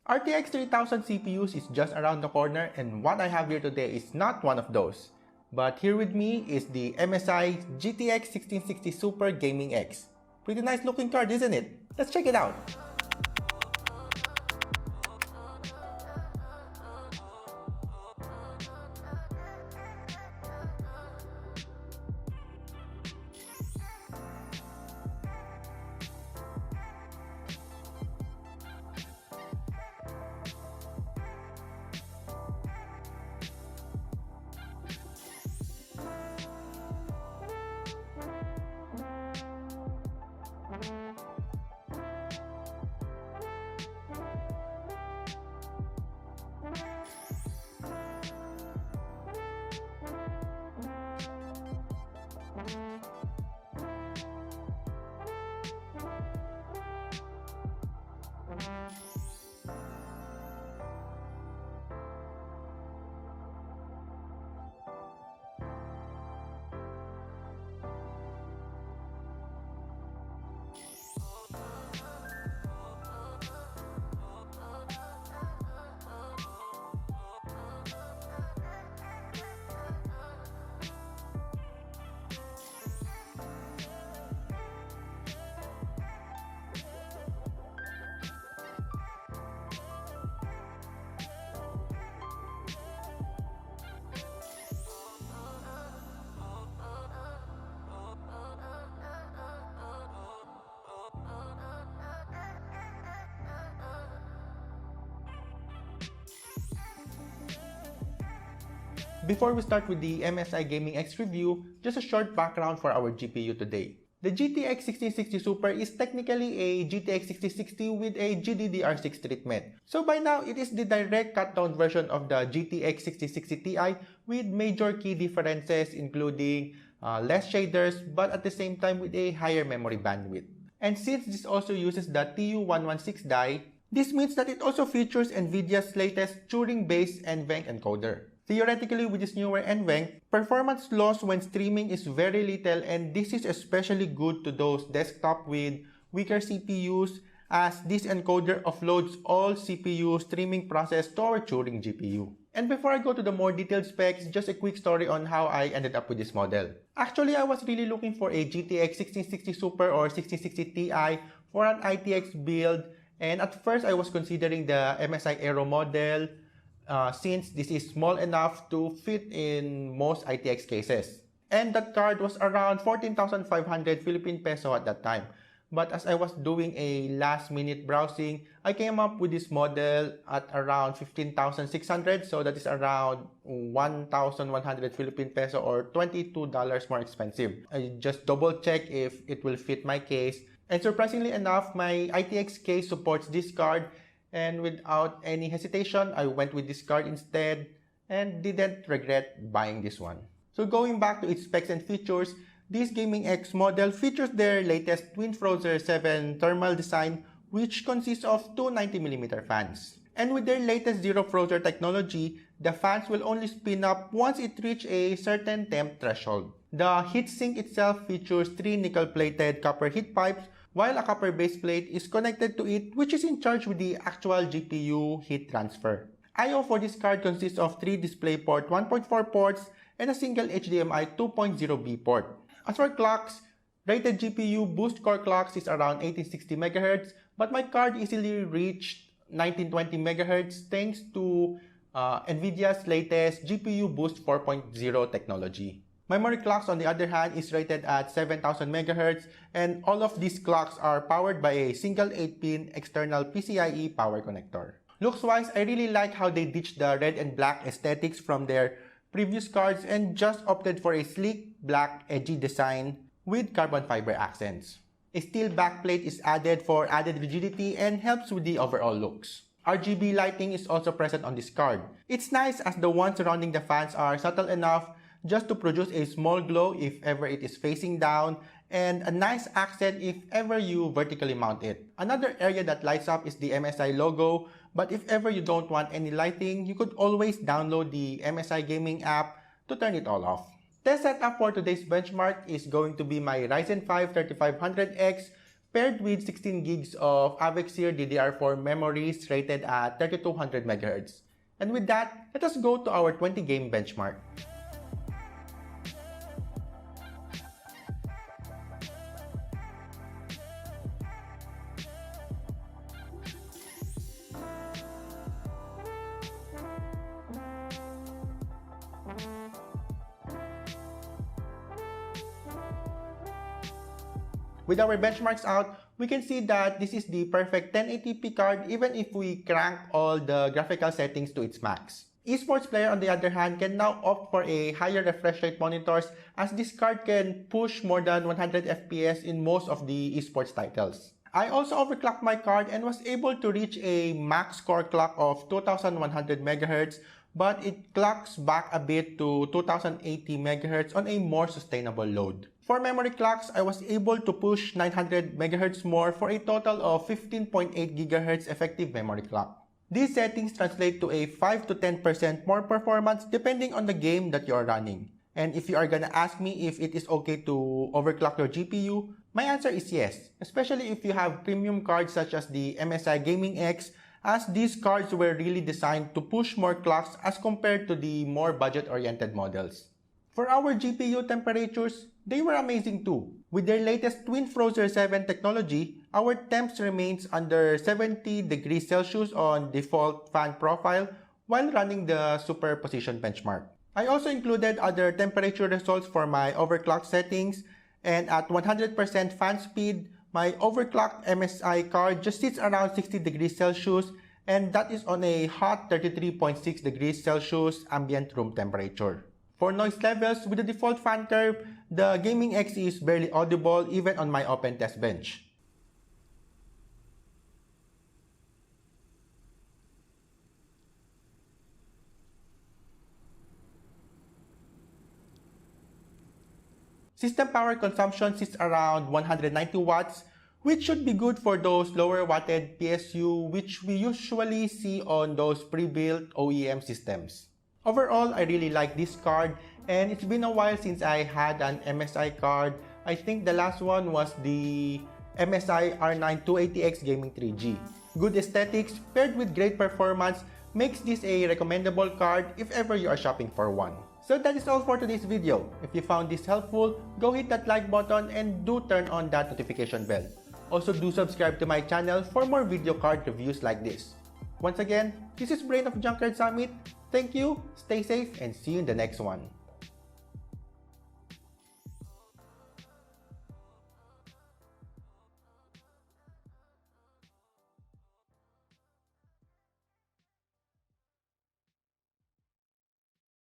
RTX 3000 CPUs is just around the corner, and what I have here today is not one of those. But here with me is the MSI GTX 1660 Super Gaming X. Pretty nice looking card, isn't it? Let's check it out! Before we start with the MSI Gaming X review, just a short background for our GPU today. The GTX 1660 Super is technically a GTX 1660 with a GDDR6 treatment. So by now, it is the direct cut-down version of the GTX 1660 Ti with major key differences including less shaders but at the same time with a higher memory bandwidth. And since this also uses the TU116 die, this means that it also features NVIDIA's latest Turing-based NVENC encoder. Theoretically, with this newer NVENC, performance loss when streaming is very little, and this is especially good to those desktop with weaker CPUs as this encoder offloads all CPU streaming process to our Turing GPU. And before I go to the more detailed specs, just a quick story on how I ended up with this model. Actually, I was really looking for a GTX 1660 Super or 1660 Ti for an ITX build, and at first I was considering the MSI Aero model, since this is small enough to fit in most ITX cases. And that card was around 14,500 Philippine peso at that time. But as I was doing a last-minute browsing, I came up with this model at around 15,600, so that is around 1,100 Philippine peso or $22 more expensive. I just double-check if it will fit my case. And surprisingly enough, my ITX case supports this card. And without any hesitation, I went with this card instead and didn't regret buying this one. So going back to its specs and features, this Gaming X model features their latest Twin Frozer 7 thermal design, which consists of two 90mm fans. And with their latest Zero Frozer technology, the fans will only spin up once it reaches a certain temp threshold. The heatsink itself features three nickel-plated copper heat pipes, while a copper base plate is connected to it, which is in charge with the actual GPU heat transfer. I/O for this card consists of three DisplayPort 1.4 ports and a single HDMI 2.0B port. As for clocks, rated GPU boost core clocks is around 1860 MHz, but my card easily reached 1920 MHz thanks to NVIDIA's latest GPU Boost 4.0 technology. Memory clocks, on the other hand, is rated at 7,000 MHz, and all of these clocks are powered by a single 8-pin external PCIe power connector. Looks-wise, I really like how they ditched the red and black aesthetics from their previous cards and just opted for a sleek, black, edgy design with carbon fiber accents. A steel backplate is added for added rigidity and helps with the overall looks. RGB lighting is also present on this card. It's nice as the ones surrounding the fans are subtle enough just to produce a small glow if ever it is facing down, and a nice accent if ever you vertically mount it. Another area that lights up is the MSI logo, but if ever you don't want any lighting, you could always download the MSI Gaming app to turn it all off. Test setup for today's benchmark is going to be my Ryzen 5 3500X paired with 16 gigs of Averxire DDR4 memories rated at 3200 MHz. And with that, let us go to our 20 game benchmark. With our benchmarks out, we can see that this is the perfect 1080p card even if we crank all the graphical settings to its max. Esports player on the other hand can now opt for a higher refresh rate monitors as this card can push more than 100 FPS in most of the esports titles. I also overclocked my card and was able to reach a max core clock of 2100 MHz, but it clocks back a bit to 2080 MHz on a more sustainable load. For memory clocks, I was able to push 900 MHz more for a total of 15.8 GHz effective memory clock. These settings translate to a 5 to 10% more performance depending on the game that you are running. And if you are gonna ask me if it is okay to overclock your GPU, my answer is yes, especially if you have premium cards such as the MSI Gaming X, as these cards were really designed to push more clocks as compared to the more budget-oriented models. For our GPU temperatures, they were amazing too. With their latest Twin Frozer 7 technology, our temps remains under 70 degrees Celsius on default fan profile while running the superposition benchmark. I also included other temperature results for my overclock settings, and at 100% fan speed, my overclocked MSI card just sits around 60 degrees Celsius, and that is on a hot 33.6 degrees Celsius ambient room temperature. For noise levels, with the default fan curve, the Gaming X is barely audible even on my open test bench. System power consumption sits around 190 watts, which should be good for those lower watted PSU which we usually see on those pre-built OEM systems. Overall, I really like this card, and it's been a while since I had an MSI card. I think the last one was the MSI R9 280X Gaming 3G. Good aesthetics paired with great performance makes this a recommendable card if ever you are shopping for one. So that is all for today's video. If you found this helpful, go hit that like button and do turn on that notification bell. Also do subscribe to my channel for more video card reviews like this. Once again, this is Brain of Junkyard Summit. Thank you, stay safe, and see you in the next one.